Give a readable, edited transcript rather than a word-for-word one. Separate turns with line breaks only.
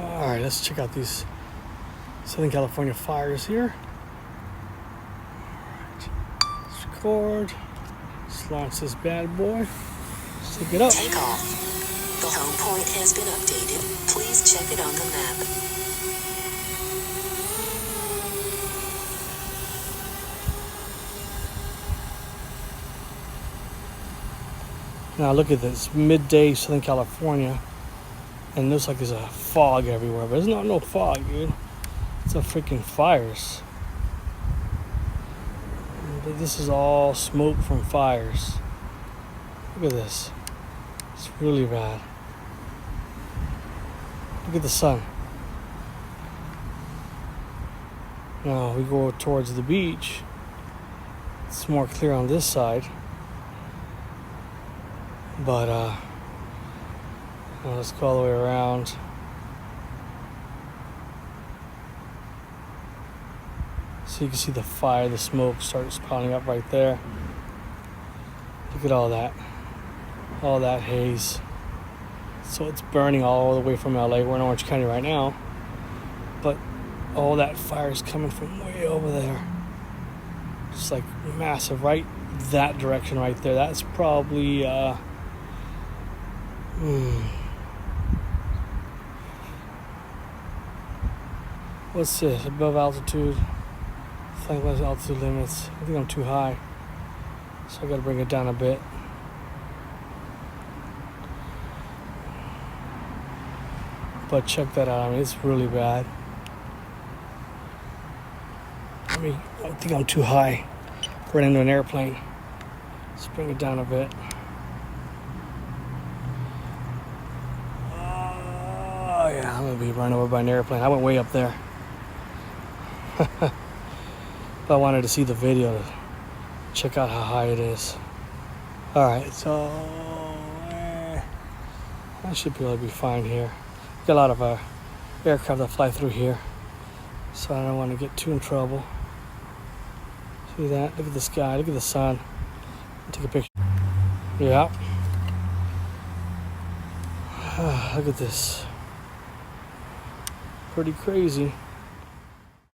Alright, let's check out these Southern California fires here. Alright, let's record. Let's launch this bad boy. Let's take it up.
Take off. The home point has been updated. Please check it on the map.
Now look at this, midday Southern California, and it looks like there's a fog everywhere, but there's not no fog, dude. It's a freaking fires. This is all smoke from fires. Look at this. It's really bad. Look at the sun. Now we go towards the beach. It's more clear on this side. But let's go all the way around. So you can see the fire, the smoke starts piling up right there. Look at all that haze. So it's burning all the way from LA. We're in Orange County right now, but all that fire is coming from way over there. Just like massive, right that direction right there. That's probably what's this? Above altitude. Flight less altitude limits. I think I'm too high, so I gotta bring it down a bit. But check that out. I mean, it's really bad. I think I'm too high. Running into an airplane. Let's bring it down a bit. Oh yeah, I'm gonna be run over by an airplane. I went way up there. But I wanted to see the video to check out how high it is. Alright, so I should be able to be fine here. Got a lot of aircraft that fly through here, so I don't want to get too in trouble. See that? Look at the sky, look at the sun. Take a picture. Yeah. Look at this. Pretty crazy.